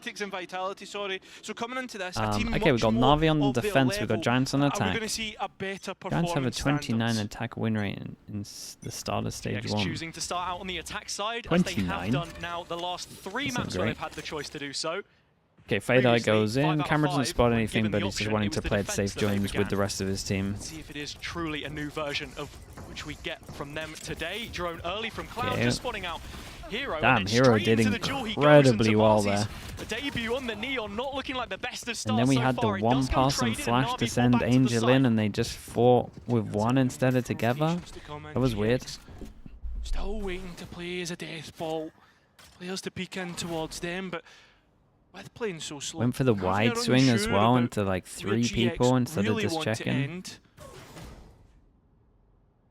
And vitality, sorry. So coming into this, a team okay, we've got Navi on the defense, we've got Giants on attack. We're going to see a better Giants have a 29 standards. attack win rate in the start of stage 1. Choosing to start out on the attack side, 29? as they have done now the last 3 maps where they've had the choice to do so. Okay, Fade goes in. 5 Cameron out doesn't of 5, spot but anything, given but the he's just option, wanting it to was the play it defense safe that they joins with began. the rest of his team. Let's see if it is truly a new version of which we get from them today. Drone early from Cloud, Okay. just spotting out Hero. Damn, Hero did incredibly well there. A debut on the Neon, not looking like the best of starts. And then we so had the far. one pass and flash to send Angel in, and they just fought with one instead of together. That was weird. Still waiting to play as a death ball. Players to peek in towards them, but with playing so slow. Went for the wide swing as well into like 3 people instead of just checking.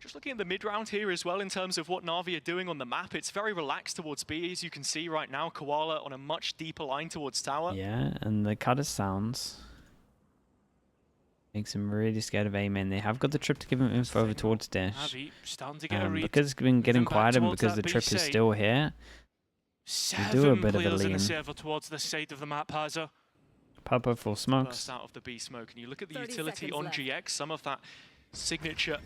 Just looking at the mid-round here as well in terms of what Navi are doing on the map, it's very relaxed towards B, as you can see right now. Koala on a much deeper line towards tower. Yeah, and the cut of sounds makes him really scared of A-main. They have got the trip to give him info over towards Dish. Because it's been getting quieter and because the trip is still here, you do a bit of a lean. Towards the side of the map, Hazard. Papa full smokes. Burst out of the B smoke, and you look at the utility on GX, some of that signature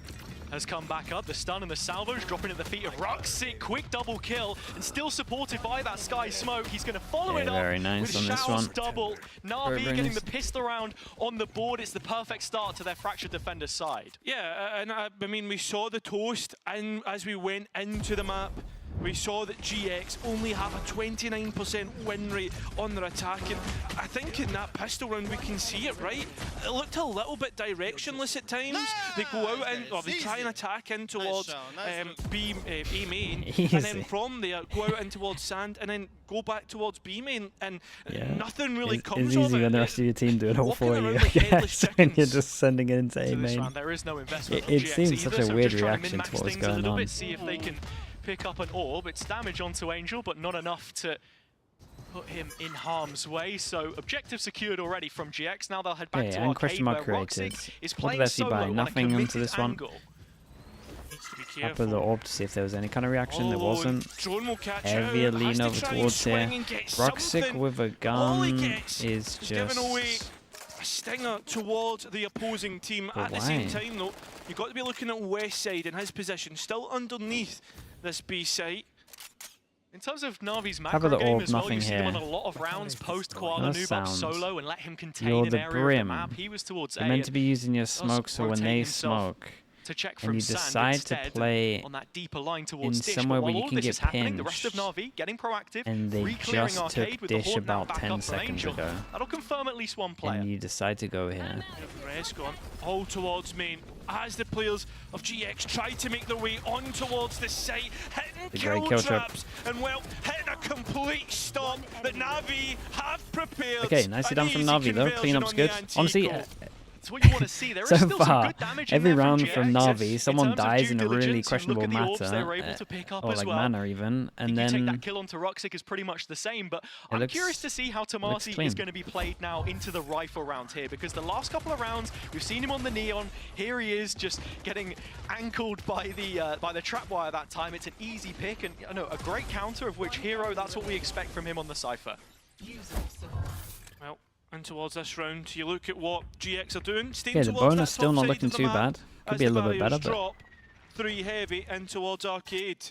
has come back up. The stun and the salvos dropping at the feet of Ruxic. Quick double kill and still supported by that Sky Smoke. He's going to follow it up very nice with on this Shao's one. double. Navi Very getting nice. the pistol round on the board. It's the perfect start to their Fractured Defender side. Yeah, and I mean, we saw the toast, and as we went into the map, we saw that GX only have a 29% win rate on their attack, and I think in that pistol round we can see it, right? It looked a little bit directionless at times. They go out and, or they try and attack in towards B main, and then from there go out in towards Sand, and then go back towards B main, and nothing really comes It's of easy it. when the rest of your team do it all Walking for around you. like headless And you're chickens. just sending it into A This main. round, there is no investment from It GX seems either, such a so weird just trying to reaction to min-max what's things a going little on. bit, see if they can pick up an orb. It's damage onto Angel, but not enough to put him in harm's way. So objective secured already from GX. Now they'll head back to and Arcade, question mark where created. Roxic is What playing did I see solo by? on a Nothing into committed this one. angle. Needs to be Up careful. of the orb to see if there was any kind of reaction. There wasn't. Drone will catch Heavier out, has lean to over try and towards swing here. and get Ruxic something. with a All he gun gets is giving away just... a stinger towards the opposing team. But At the same why? time, though, you've got to be looking at West Side and his position, still underneath this B site. In terms of Navi's Cover macro the game orb, as well, nothing you've seen him on here. a lot of rounds post Koala No noob up sound. solo and let him contain You're an the area brim. of the map. He was towards You're A meant to be using your does smoke, so when rotate they himself smoke, to check and from you Sand decide to instead play on that deeper line towards in Dish. somewhere But where while you all can this get is happening, the rest of pinched, Navi getting proactive, and they re-clearing just Arcade took with the Dish Horde now about back 10 up for seconds Angel. ago. That'll confirm at least one player. and you decide to go here. Rest gone all towards main as the players of GX try to make their way on towards the site, hitting The kill great kill trip. traps, and well, hitting a complete stop that Navi have prepared. Okay, nicely done from An easy Navi though. conversion Cleanup's on good. the Honestly, Antico. It's what you want to see. There is so still some far, good damage in every there from round from GX. Navi, In someone terms of dies due in a really diligence, you questionable look at the orbs they matter, were able to pick up or as like well. mana even, and You take then that kill onto Ruxic is pretty much the same, but I'm looks- curious to see how Tomasi clean. is going to be played now into the rifle round here, because the last couple of rounds we've seen him on the Neon. Here he is, just getting ankled by the trap wire that time. It's an easy pick, and I know a great counter of which Hero. That's what we expect from him on the Cypher. Well, and towards this round, you look at what GX are doing. Staying yeah, the towards bonus that still top not side looking of the too map bad. Could as be a the little bit better, barriers but drop. 3 heavy in towards Arcade.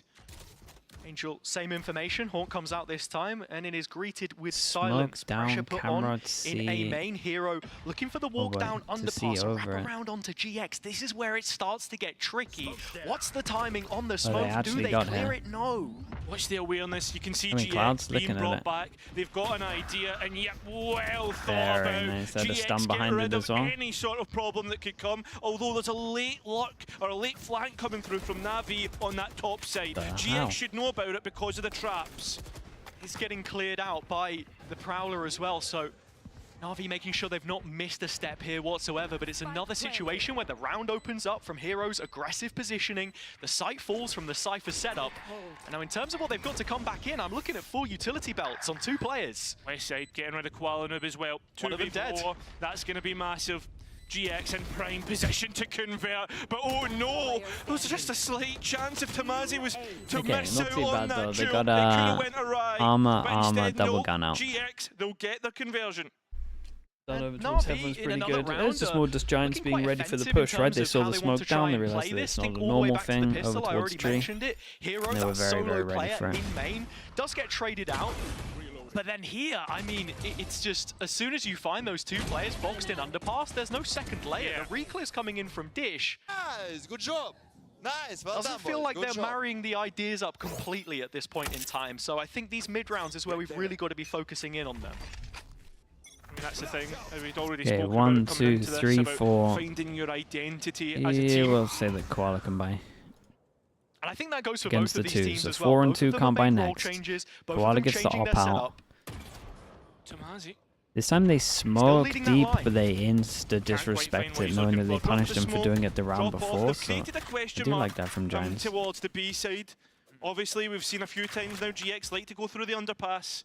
Angel, same information. Haunt comes out this time, and it is greeted with Smoke silence. down, Pressure put camera on to in A see- main. Hero looking for the walk down to see underpass, wrap over it. around onto GX. This is where it starts to get tricky. What's the timing on the they smoke? Do actually they got clear here. it? No. Watch the awareness. You can see I mean, GX Cloud's being looking at brought it. back. They've got an idea, and yet well thought Very about. nice. They had a GX stun get behind rid it of as well. any sort of problem that could come. Although there's a late luck or a late flank coming through from Navi on that top side. The hell? GX should know about it because of the traps. It's getting cleared out by the Prowler as well, so Navi making sure they've not missed a step here whatsoever, but it's another situation where the round opens up from Hero's aggressive positioning, the site falls from the Cypher setup, and now in terms of what they've got to come back in, I'm looking at 4 utility belts on 2 players. West side getting rid of Koala Noob as well. One of them dead. 2v4. That's going to be massive. GX in prime position to convert, but oh no, there was just a slight chance if Tamazi was to miss not out too on bad that though. They jump, got they could have went awry. armor, but instead, double no, gun out. GX, they'll get the conversion. Over NAVI towards Heaven's in pretty another good. round, It's just more just Giants looking being quite ready for the offensive in push, right? terms They of saw how the they want smoke to try down, they and realized play that this. it's not Think the all the way normal back to the thing pistol, over I towards already tree. mentioned it. Hero, They were that very, solo very ready player for it. in main, does get traded out. But then here, I mean, it's just, as soon as you find those two players boxed in underpass, there's no second layer. Yeah. The reclear's coming in from Dish. Nice, good job. Nice, well Doesn't done, feel boys. like Good they're job. marrying the ideas up completely at this point in time. So I think these mid rounds is where we've really got to be focusing in on them. I mean, that's the thing. We'd already Okay, spoken 1, about it coming 2, into this, 3, about 4. finding your identity as a Yeah, team. we'll say that Koala can buy. And I think that goes for Against both of the these two, teams so as well. 4 and Both 2 of them can't have buy made role next. changes, both Koala of them gets the changing op their out. setup. Tamazi. This time they smoke leading that deep, line. but they insta Can't quite disrespect find what it, he's knowing that looking they for. Drop punished the him for smoke, doing it the round drop off. before, They've so created a I question do mark like that from Giants. towards the B side. Obviously, we've seen a few times now GX like to go through the underpass.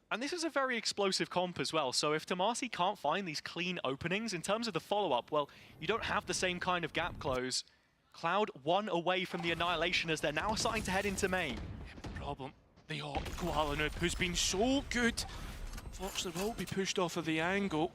And this is a very explosive comp as well, so if Tomasi can't find these clean openings, in terms of the follow-up, well, you don't have the same kind of gap close. Cloud 1 away from the annihilation as they're now starting to head into main. Problem, the Koala Noob, who's been so good, unfortunately will be pushed off of the angle.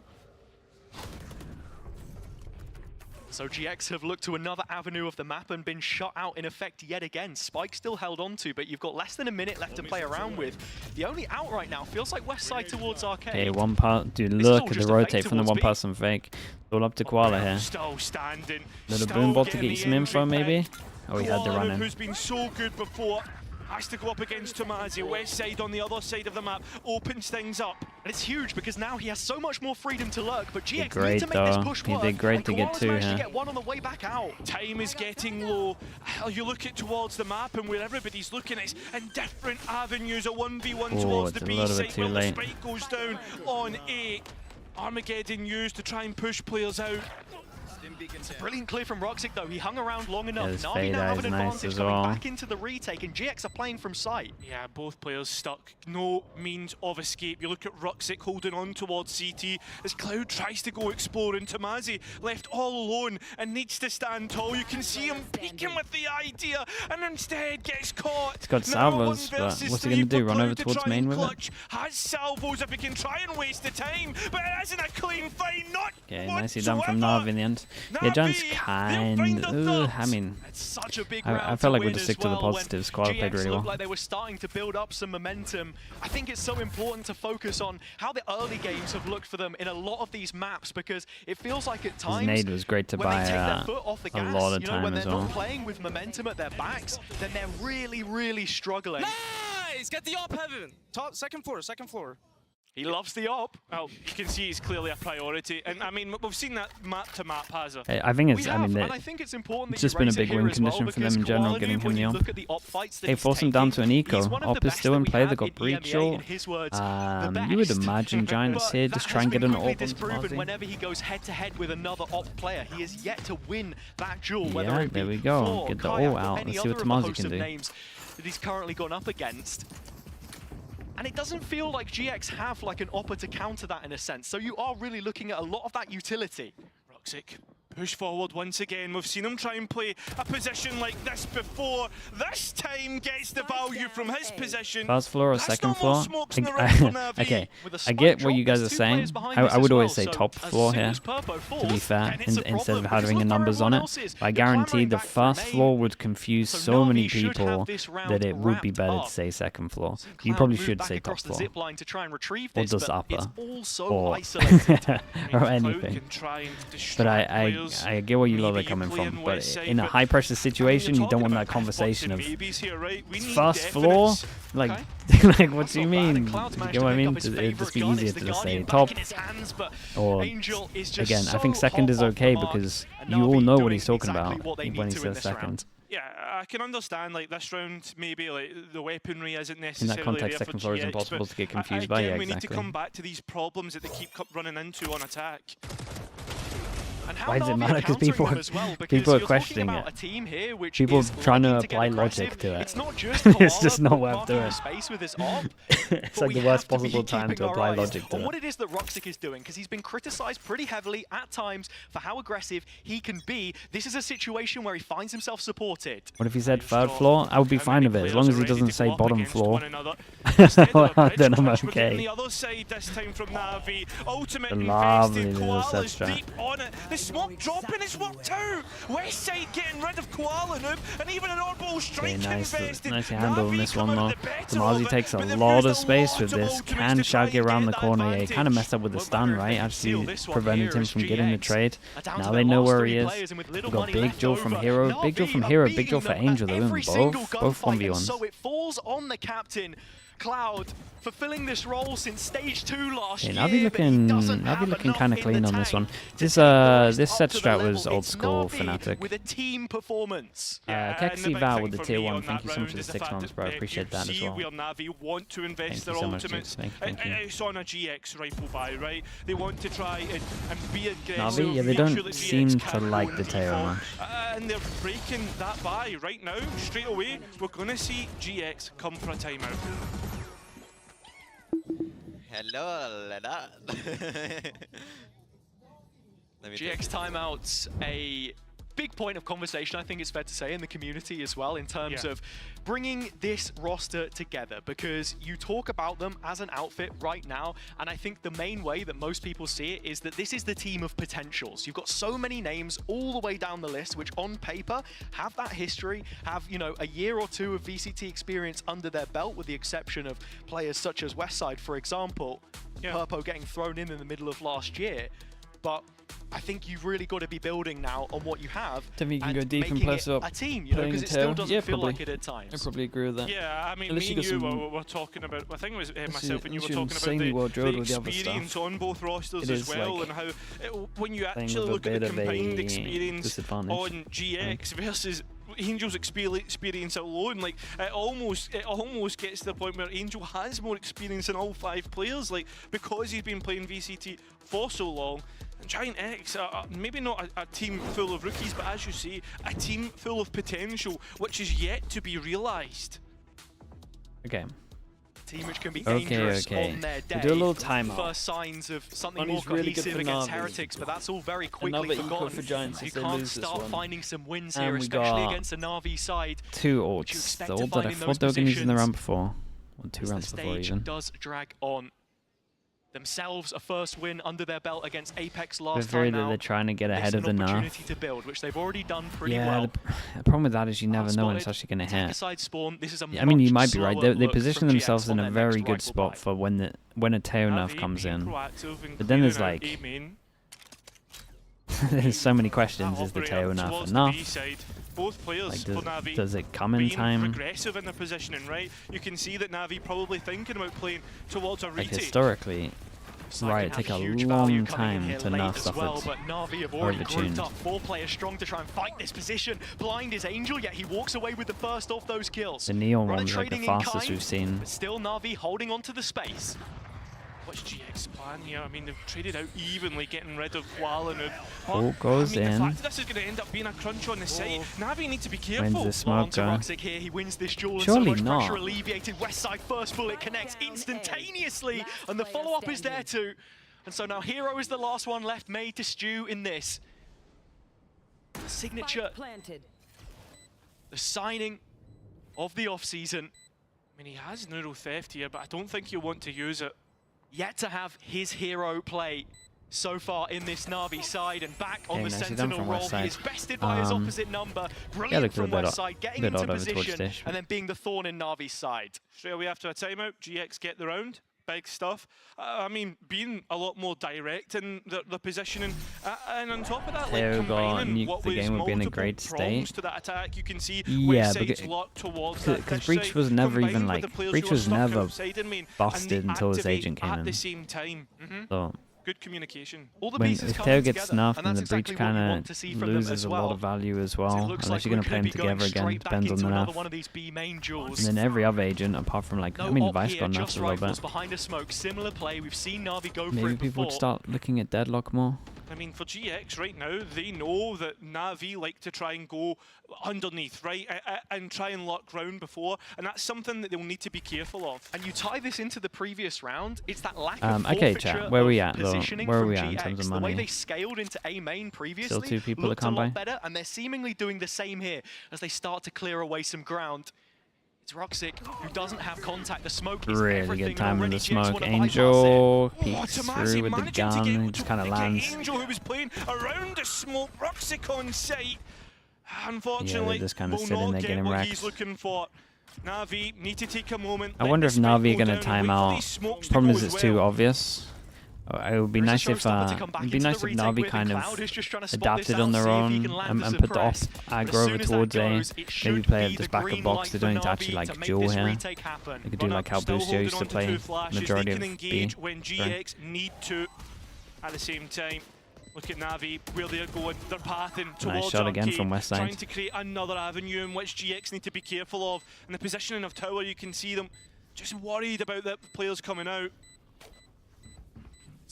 So GX have looked to another avenue of the map and been shot out in effect yet again. Spike still held on to, but you've got less than a minute left to play around with. The only out right now feels like West Side towards Arcade. Okay, one part. Dude, This is look all at the just a fake rotate from the towards one B. person fake. All up to Koala here. Still standing. Little still boom bot to getting get you the some info, entry maybe? pick. Oh, he had the Koala run Noob, in. who's been so good before, has to go up against Tamazi. West Side on the other side of the map opens things up. And it's huge because now he has so much more freedom to lurk, but GX great need to make this though. push He work. did great and to get Koala's two managed here. to get one on the way back out. Time is getting low. You look at towards the map and where everybody's looking, it's in different avenues. A 1v1 Oh, towards it's the a B little bit side. too Well, the late. spike goes down on A. Armageddon used to try and push players out. It's a brilliant clear from Roxic though. He hung around long enough. this Navi fade now have eye an is nice advantage as coming well. back into the retake, and GX are playing from sight. Yeah, both players stuck. No means of escape. You look at Ruxic holding on towards CT as Cloud tries to go exploring. Tamazi left all alone and needs to stand tall. You can see him peeking with the idea and instead gets caught. He's got Now salvos, 1 but versus what's he 3 going to do? for Run Cloud over to towards try main and with it? clutch. Has salvos if he can try and waste the time, but it isn't a clean fight. Not Okay, nicely done from whatsoever. Navi in the end. Yeah, Giants kind. I mean, It's such a big I round felt to like we win just as stick to the well when positives. Koala played GX really looked well. like they were starting to build up some momentum. I think it's so important to focus on how the early games have looked for them in a lot of these maps, because it feels like at His times nade was great to when they buy take their foot off the a gas, lot of you know, time when as they're well. not playing with momentum at their backs, then they're really, really struggling. Nice! Get the op heaven. Top, second floor, second floor. He loves the op. Well, you can see it's clearly a priority, and I mean we've seen that map to map has a. I think it's. We I have, mean, and I think it's important it's that just you been a raise it big here win as well, condition for them because in general, Koala getting Noob, him when the you op. look at the op fights that Hey, he's force him down to an taking, eco. he's one of Op the is best still that in we play. They have got in breach EMEA, roll. in his words, the You would best. imagine Giants But here that just has try and get been an quickly op on disproven Tomasi. whenever he goes head-to-head with another op player. He is yet to win that duel, Yeah, whether it be there we go. Floor, Get the Kayak, ult or out. any Let's see what other of the Tomasi host can of do. names that he's currently gone up against. And it doesn't feel like GX have like an opper to counter that in a sense. So you are really looking at a lot of that utility. Ruxic push forward once again. We've seen him try and play a position like this before. This time gets the value from his position. First floor or That's second not more floor? smokes in the round for Navi. Okay, With a I spike get what drop, you guys are there's two saying. players behind I this would as always well, say so top as floor soon here, as Purpo falls, to be fair, then it's a instead problem, of because having look where numbers on everyone it. else is. But I They're clamoring guarantee the back for first main. floor would confuse So so many Navi should have people this round that it would be wrapped better up. to say second floor. Cloud You probably moved should back say top across the floor. zip line to try and retrieve Or this, just but upper. it's all so Or, isolated. or Cloud anything. can try and But distract players. I get where you lot are Maybe coming play from. in But West Side, in a but high pressure situation, you don't want that talking about conversation bots of and maybes here, right? We need first floor. definites. Like, Okay. like what That's do you not bad, mean? and Do Cloud's you managed get to what I pick mean? up his It'd just be favourite gun. easier It's to the just say Guardian top. back in his hands, but Or Angel is just again, I think so second is hot off the okay mark, because and you all Navi know what doing he's talking exactly about what they when need he to in says this round. second. Yeah, I can understand like this round maybe like the weaponry isn't necessarily In that context, there second for floor is GX, impossible but to get confused by. again, Yeah, we need to exactly. come back to these problems that they keep running into on attack. Why does it matter? Because people are questioning it. People are trying to apply logic to it. It's just not worth doing. It's like the worst possible time to apply logic to it. What it is that Roxic is doing, because he's been criticized pretty heavily at times for how aggressive he can be. This is a situation where he finds himself supported. What if he said third floor? I would be fine with it, as long as he doesn't say bottom floor. Then I'm okay. The other side this time from NAVI. Ultimate Lovely invested. little set Koala's strat. deep on it. The smoke dropping has worked out. West side getting rid of Koala Noob, and even an oddball strike invested. Nice handle on this one though. Demazi takes a lot of space with this. Can Shaggy around the corner? Yeah, he kind of messed up with the stun, right? Actually prevented him from getting the trade. Now they know where he is. We've got Big Joe from Hero. Big Joe from Hero. Big Joe for Angel. They're doing both 1v1s. So it falls on the captain. Cloud fulfilling this role since stage 2 last year. NAVI looking kind of clean on this one. This set strat was old school Fnatic. With a team performance. Kexi Val with the tier 1. Thank you so much for the 6 months, bro. I appreciate that as well. Where NAVI want to invest their Thank you so much, ultimates. Thank you. It's on a GX rifle buy, right? They want to try and be aggressive. NAVI, yeah, they don't seem to like the tail much. And they're breaking that buy right now. Straight away, we're going to see GX come for a timeout. Hello, Lena. GX timeouts, a big point of conversation, I think it's fair to say, in the community as well, in terms of bringing this roster together, because you talk about them as an outfit right now, and I think the main way that most people see it is that this is the team of potentials. You've got so many names all the way down the list, which on paper have that history, have, you know, a year or two of VCT experience under their belt, with the exception of players such as Westside, for example, Purpo getting thrown in the middle of last year. But I think you've really got to be building now on what you have. Definitely can go deep and making plus it up. A team, you know, because it still doesn't feel like it at times. I probably agree with that. Yeah, I mean, me and you were talking about, I think it was myself and you were talking about the experience on both rosters as well, like, and how when you actually look at the combined experience on GX versus Angel's experience alone, like it almost gets to the point where Angel has more experience than all 5 players, like because he's been playing VCT for so long. And Giant X, maybe not a team full of rookies, but as you say, a team full of potential, which is yet to be realised. Okay. Team which can be dangerous on their day. We'll do a little timeout. First signs of something more cohesive against Heretics, but that's all very quickly forgotten. For you can't start finding some wins here, especially against a NAVI side. 2 ults. The ult that I thought they were going to use in the round before. Or 2 rounds before even. Does drag on. Themselves a first win under their belt against Apex last It's very time that they're trying to get ahead of the nerf. To build, which they've already done pretty well. The problem with that is you never know when it's actually going to hit. Spawn. This is a I mean, you might be right. They position themselves in a very good spot for when a tail nerf comes in. But then there's like... there's so many questions. Is the tail nerf enough? Both players for NAVI does it come in time? Progressive in their positioning, right? You can see that NAVI probably thinking about playing towards a retake. Like historically, Riot take a long time to nerf stuff but NAVI have already grouped up 4 players strong to try and fight this position. Blind is Angel, yet he walks away with the first of those kills. The Neon one's like the fastest we've seen. But still NAVI holding on to the space. What's GX plan here? I mean, they've traded out evenly, getting rid of Koala Noob. Ult goes in. The fact that this is going to end up being a crunch on the site, NAVI need to be careful. When's the smoke go? Here, he wins this duel. Surely and so much not. pressure alleviated. Westside first bullet connects instantaneously, and the follow-up is there too. And so now Hero is the last one left made to stew in this. The signature, the signing of the off-season. I mean, he has neural theft here, but I don't think he'll want to use it. Yet to have his hero play so far in this NAVI side, and back on the Sentinel role. He is bested by his opposite number. Brilliant from Westside, getting into position and then being the thorn in NAVI's side. Straight away after a timeout, GX get the round. Big stuff. I mean, being a lot more direct in the positioning, and on top of that, like combining what was multiple prongs to that attack, you can see Westside's locked towards that because Breach was never even like Breach was never busted until his agent came in. At the same time. So good communication. When if Tail gets snuffed, then the Breach kind of loses a lot of value as well, unless you're going to play them together again. Depends on the nerf. And then every other agent, apart from like, I mean, Vice got nerfed a little bit. Maybe people would start looking at Deadlock more. I mean, for GX right now, they know that NAVI like to try and go underneath, right, and try and lock ground before, and that's something that they'll need to be careful of. And you tie this into the previous round, it's that lack Okay, of forfeiture chat, where are we at, of though? positioning Where are from we at in GX. terms of The way money? they scaled into A main previously Still 2 people to looked come a lot by. better, and they're seemingly doing the same here as they start to clear away some ground. It's Roxic who doesn't have contact. The smoke is Really everything. good time in the Already Jinx smoke. wanna bypass Angel it. peeks Tomasi through with the managing to gun, get- and just kind of get lands. Angel, who was playing around the smoke, Roxic on site. Unfortunately, just kinda will sitting not there get getting what wrecked. he's looking for. NAVI need to take a moment. I let wonder the if smoke NAVI are go going to down and time wait for out. these smokes to Problem go is as it's too well. obvious. It would be There's a nice if showstopper to come back it'd be into nice the if retake NAVI with, kind and of Cloud is just trying to spot adapted this on out, their see if own he can land and the put the off suppress. But as aggro over soon as that towards A. goes, it Maybe should play be just the back green of box. light They for don't need to actually Na'Vi like to make duel this here. retake happen. They could do like how Still Boostio holding used to on play two flashes. majority They can of engage B. when Sorry. GX need to. At the same time, look at NAVI, where they're going. They're pathing towards shot again Arcade, from West side. trying to create another avenue in which GX need to be careful of. And the positioning of Tower, you can see them just worried about the players coming out.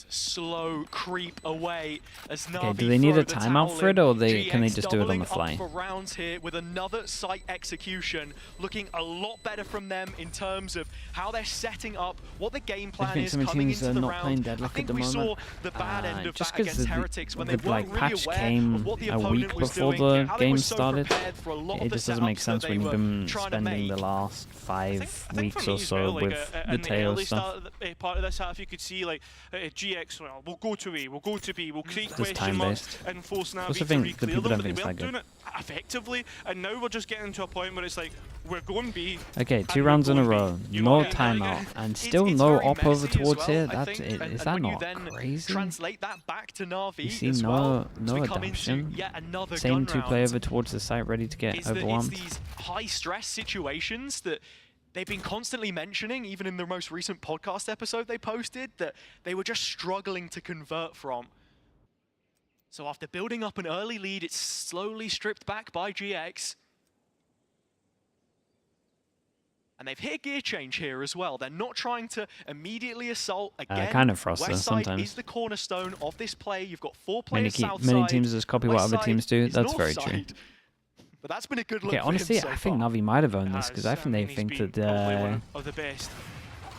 Slow creep away as Na'Vi Okay, do they need throw a the timeout towel for it, in. or can they GX just do it on the doubling fly? up for rounds here with another site execution, looking a lot better from them in terms of how they're setting up, what the game plan think is some coming teams into are the not round. playing I Deadlock think at the we saw moment. the bad end of Just that 'cause against the Heretics when they like weren't really patch aware came of what the a opponent week was before doing, the how they game were so started. prepared for a lot It of the just doesn't make setups that sense they when you've were been trying to spending the make. last I 5 think for weeks me or as so well, like, with the in the tail early stuff. start of the, part of this half, you could see like GX, well, we'll go to A, we'll go to B, we'll create Just question marks time-based. and force Plus, NAVI I to think the re-clear people them, don't but they think it's weren't that doing it effectively, and now we're just getting to a point where it's like, we're going B. Okay, 2 and rounds we're in a going row, B. You no know, timeout, and still It's no very op over messy as towards well, here. I Is think, that when you not then crazy? translate that back to Na'Vi You see as no well, as we come adaptation. into yet another Same gun 2-player round, over towards the site, ready to get is that it's overwhelmed. these high-stress situations that they've been constantly mentioning, even in the most recent podcast episode they posted, that they were just struggling to convert from. So after building up an early lead, it's slowly stripped back by GX. And they've hit a gear change here as well. They're not trying to immediately assault again. Kind of Froster West side sometimes. is the cornerstone of this play. You've got 4 Many players south many side. teams just copy what West other side teams do. is That's north very true. side. But that's been a good look Okay, for honestly, him so I think far. Navi might have owned this because I think they he's think been that probably one of the best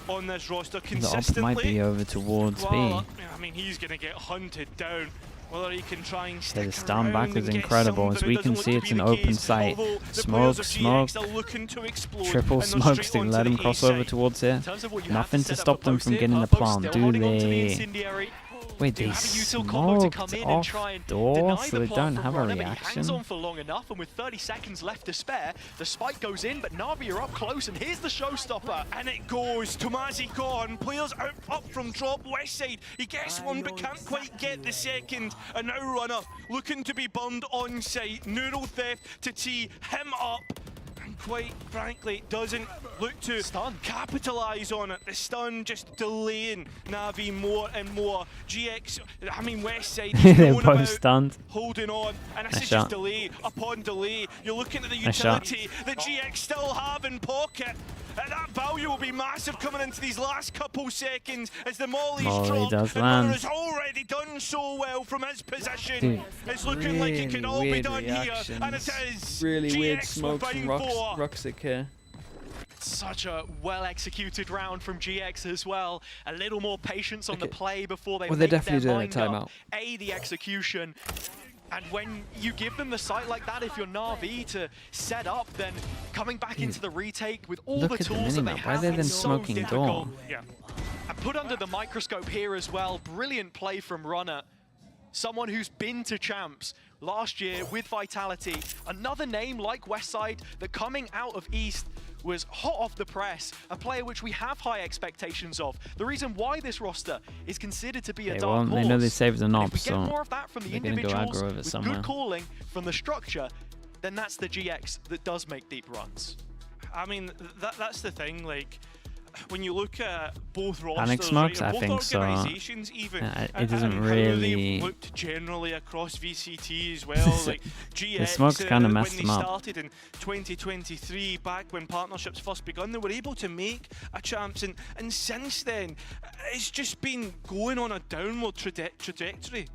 on this roster the op consistently. might be over towards B. Well, I mean, he's going to get hunted down. Whether he can try and stick the stand back around was and get incredible. As something, we it can doesn't see, look it's to an be the open case, site. although the Smoke, players of smoke, GX are looking to explode triple and they're smokes straight to onto let the him A cross side. over towards here. In terms of what you Nothing have to set up stop for them post from here, getting the Purpo plant, still do holding on to the they? incendiary. Wait, Do they have a util combo to come smoked in and off try and door, deny so the they plant don't from have a Runner, but he hangs reaction. on for long enough, and with 30 seconds left to spare, the spike goes in, but Na'Vi are up close, and here's the showstopper. And it goes. Tomasi gone. Players out up from drop west side. He gets one but can't quite get the second. And now Runner looking to be burned on site. Neural theft to tee him up. And quite frankly, doesn't look to capitalise on it. The stun just delaying Na'Vi more and more. GX, I mean West side, They're known both about stunned. holding on, and this Nice is shot. just delay upon delay. You're looking at the Nice shot. utility that GX still have in pocket. And that value will be massive coming into these last couple seconds as the molly's Molly dropped. does And Runner land. has already done so well from his position. Dude, it's looking like it can all be weird done here, and it reactions. is. Really GX weird will smoke from bind for. Roxic here. Such a well-executed round from GX as well. A little more patience on the play before they Well, they're make their definitely doing a mind timeout. up. The execution. And when you give them the site like that, if you're Na'Vi to set up, then coming back into the retake with all Look the at the tools that they minimap. Why are have, they then it's so smoking difficult. door? Yeah. And put under the microscope here as well, brilliant play from Runner. Someone who's been to champs last year with Vitality. Another name like Westside that coming out of East was hot off the press, a player which we have high expectations of. The reason why this roster is considered to be a Okay, dark well, horse. they know they saved an And op, if we get so more of that from the they're gonna go individuals aggro of it with somewhere. good calling from the structure, then that's the GX that does make deep runs. I mean, that's the thing, like, when you look at both rosters, Panic smokes, right, I both think so. organizations even, It doesn't and really- how they've looked generally across VCT as well. Like GX, smokes kinda messed when them they up. started in 2023, back when partnerships first begun, they were able to make a champs, and since then, it's just been going on a downward trajectory.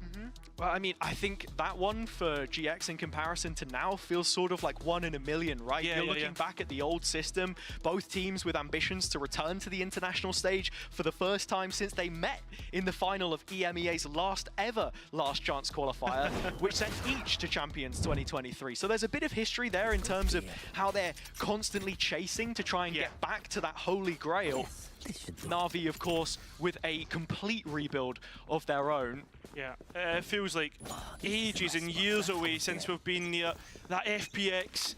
Well, I mean, I think that one for GX in comparison to now feels sort of like 1 in a million, right? Yeah, You're looking back at the old system, both teams with ambitions to return to the international stage for the first time since they met in the final of EMEA's last chance qualifier, which sent each to Champions 2023. So there's a bit of history there in terms of how they're constantly chasing to try and get back to that holy grail. NAVI, of course, with a complete rebuild of their own. Yeah, it feels like ages and years away since we've been near that FPX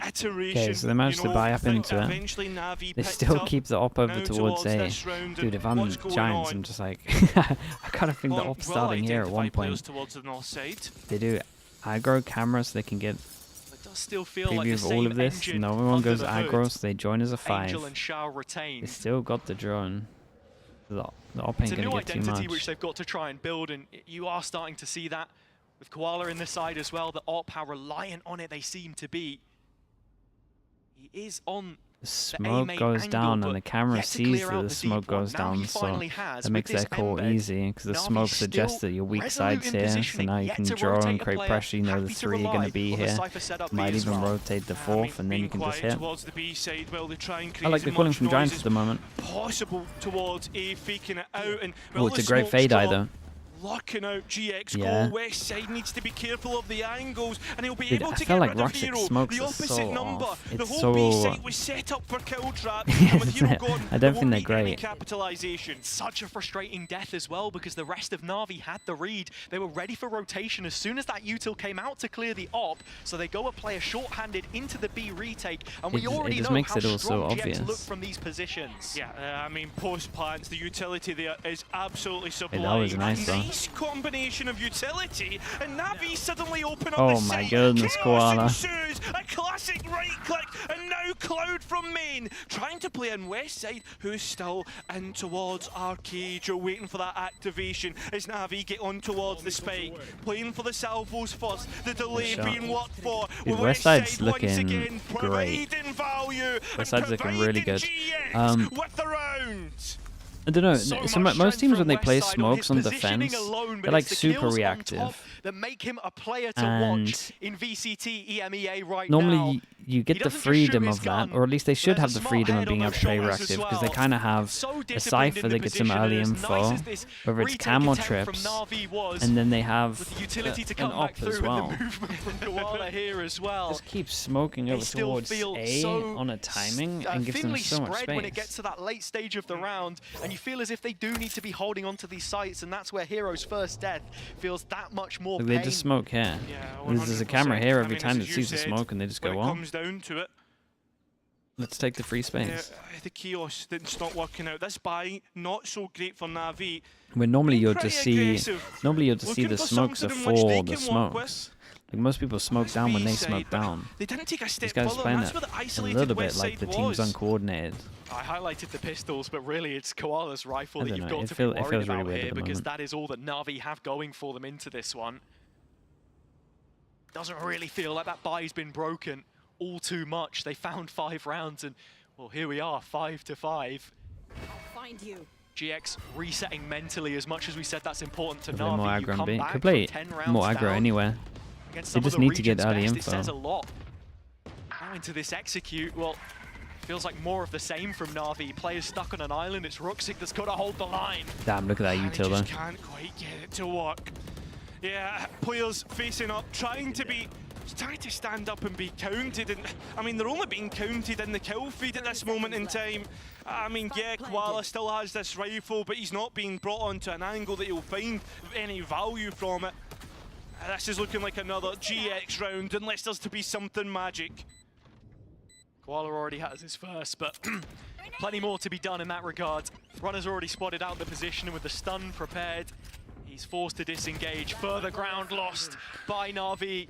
iteration. Okay, so they managed to buy up into it. Eventually Navi They picked still up keep the op over now towards A. this round. Dude, And if I'm what's going Giants, on? I'm just like, I kind of think the op's starting here at one players point. towards the north side. They do aggro camera so they can get It does still feel like preview the of all same of this. engine No one under goes the aggro, hood. so they join as a 5. Angel and Shao retain. They still got the drone. The op It's ain't a new gonna get too identity much. which they've got to try and build, and you are starting to see that with Koala in the side as well. The op, how reliant on it they seem to be. He is on The smoke goes down and the camera sees that the smoke goes down, so that makes their call easy because the smoke suggests that your weak side's here, so now you can draw and create pressure. You know the 3 are going to be here. Might even rotate the 4th and then you can just hit. I like the calling from Giants at the moment. Possible towards A, faking it out, and Oh, it's a great fade either. Locking out GX Yeah. goal. West side needs to be careful of the angles, and he'll be Dude, able I to feel get like rid of Rocket's Hero. smokes The are opposite so number. off. The It's whole B so- site was set up for kill trap. Yes, And with Hero I gone, don't there think won't they're be any great. capitalization. Such a frustrating death as well, because the rest of Na'Vi had the read. They were ready for rotation as soon as that util came out to clear the op, so they go a player short-handed into the B retake, and we It already just know makes how it all so strong GX obvious. look from these positions. Yeah, I mean, post plants, the utility there is absolutely sublime. that was nice, though. Nice combination of utility, and Navi suddenly open up Oh the my site. goodness, Chaos Koala. ensues, a classic right click, and now Cloud from main, trying to play in west side, who's still in towards Arcade. You're waiting for that activation as Navi get on towards the spike, playing for the salvos first, the delay shot. being worked for. Dude, With west side side's once looking again great. providing value, West and side's looking really good. GX with the round. I don't know, So so much most strength teams from when they play Westside smokes on his positioning defense, alone, but they're like it's the super kills on reactive. top that make him a player to And watch in VCT EMEA right now. Normally you get He the doesn't just freedom shoot his of that, gun, or at least they should but have there's the a freedom smart of head being on able to those play shoulders reactive, as because they well. kind of have So a disciplined cipher in that the gets them position, early and as info, nice as this whether it's retake camo attempt from trips, Na'Vi was, and then they have with the utility to an come back op through as well. and the movement from Koala here as well. Just keep smoking They over still towards feel A so on a timing and gives them thinly so much spread when it gets space. to that late stage of the round, and you feel as if they do need to be holding on to these sites, and that's where Hero's first death feels that much more Like pain. they just smoke here. Yeah, There's a camera 100%. here I every mean, time as it you sees the said, smoke, and they just go, when it well, comes down to it, let's take the free space. the chaos that's not working out. This buy not so great for Navi. When normally you'll Pretty just see, aggressive. normally you'll just see Looking the for smokes something in before which they the can work smokes. with. Like most people smoke This down when they B side, smoke but down. They didn't take a step These guys further, playing and that's it where the a isolated little bit west like side the team's was. uncoordinated. I highlighted the pistols, but really it's Koala's rifle I that don't you've know, got it to feels be worried really about weird here, at the because moment. that is all that Na'Vi have going for them into this one. Doesn't really feel like that buy's been broken all too much. They found 5 rounds, and well, here we are, 5-5. I'll find you. GX resetting mentally as much as we said that's important to Could play more Na'Vi. You aggro and come B. back Could play from 10 rounds more aggro down anywhere. against They some of just the need to get region's early best. info. It says a lot. Now into this execute, well, feels like more of the same from Na'Vi. Players stuck on an island, it's Ruxic that's got to hold the line. Damn, look at that And they util just though. can't quite get it to work. Yeah, players facing up, trying to stand up and be counted, and I mean they're only being counted in the kill feed at this moment in time. I mean, yeah, Koala still has this rifle, but he's not being brought onto an angle that he'll find any value from it. This is looking like another GX round, unless there's to be something magic. Koala already has his first, but plenty more to be done in that regard. Runner's already spotted out the position, and with the stun prepared, he's forced to disengage. Further ground lost by Na'Vi,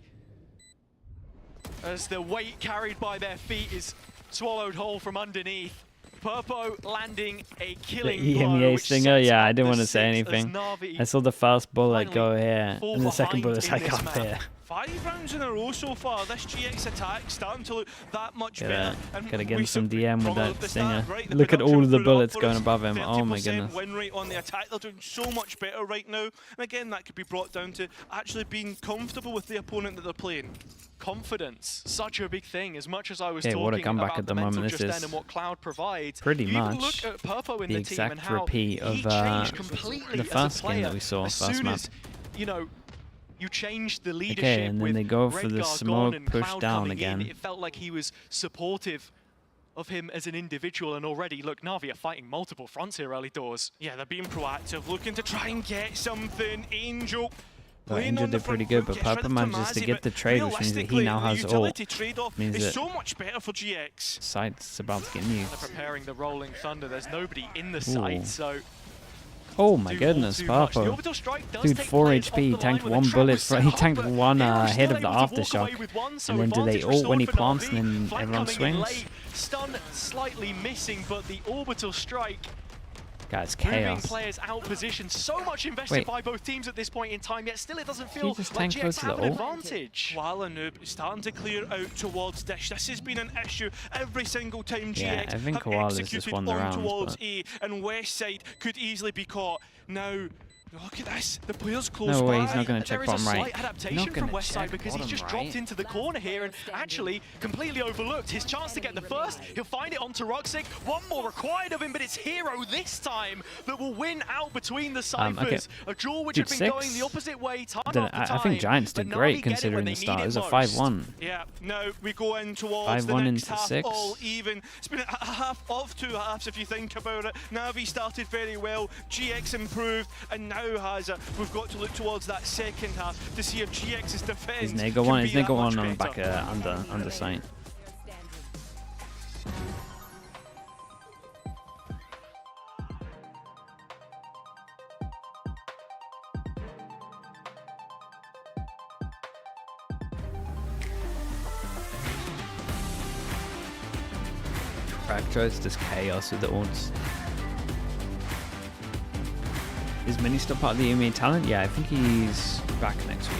as the weight carried by their feet is swallowed whole from underneath. Purpo landing a killing The blow, EMEA which stinger, sets yeah, up I didn't the want to say 6 as anything. Na'Vi I saw the first bullet finally go here, fall and the second behind bullet's in like this up map. here. 5 rounds in a row so far. This GX attack starting to look that much better. Gotta get him some DM with that stinger. Right, Look at all of the bullets going us, above him. Oh my goodness. win rate on the attack. They're doing so much better right now. And again, that could be brought down to actually being comfortable with the opponent that they're playing. Confidence, such a big thing. As much as I was What a talking comeback about at the the moment. mental This just then is and what Cloud provides, pretty you even much look at Purpo in the the team and exact how repeat of he changed completely the as a first game player. that we saw As last soon map. as, you know, you changed the leadership. Okay, and then with they go for the Redgar smoke gone and push Cloud down coming again. in, it felt like he was supportive of him as an individual, and already, look, Navi are fighting multiple fronts here early doors. Yeah, they're being proactive, looking to try and get something. Angel Well, Angel did pretty good, but Purple manages to get the trade, which means that he now has ult. Means that so much better for GX. Sight's about to get They're nuked. preparing the Rolling Thunder. There's nobody in the site, so Oh my do goodness, all too much. The Purple. orbital strike does Dude, take 4 players off HP, the tanked line 1 when the trap bullet, was set he up, tanked but 1 Hero's head still of the able to walk aftershock, away with one, so and then do they advantage ult when he restored for plants, Navi. and then Flank everyone coming in swings? late, stun slightly missing, but the orbital strike Guys, moving chaos. players out position. So much invested Wait. by both teams at this point in time, yet still it doesn't He feel just like tanked close GX to the have an ult? advantage. While Noob is starting to clear out towards Dish. This has been an issue every single time Yeah, GX I think have Koala's just executed won the on round, towards but- A, and West Side could easily be caught. Now, look at this. The player's close No way, by. he's not going to There check is a bottom slight right. adaptation Not from gonna West Side check because he's bottom just right. dropped into the corner here and actually completely overlooked his chance to get the first. He'll find it onto Roxic. One more required of him, but it's Hero this time that will win out between the Cyphers. Okay. A duel which Dude, had been going 6. the opposite way time I, don't- after I think time, Giants but did Navi great get it when considering they the start. need It was a most. 5-1. Yeah, now we go in towards 5-1 the next into half, 6. all even. It's been a half of 2 halves if you think about it. Navi started very well, GX improved, and now has a, we've got to look towards that second half to see if GX's defense His nigga can one, be his that nigga much one on the back better. under sight. Fracture is just chaos with the odds. Is Mini still part of the EMEA talent? Yeah, I think he's back next week.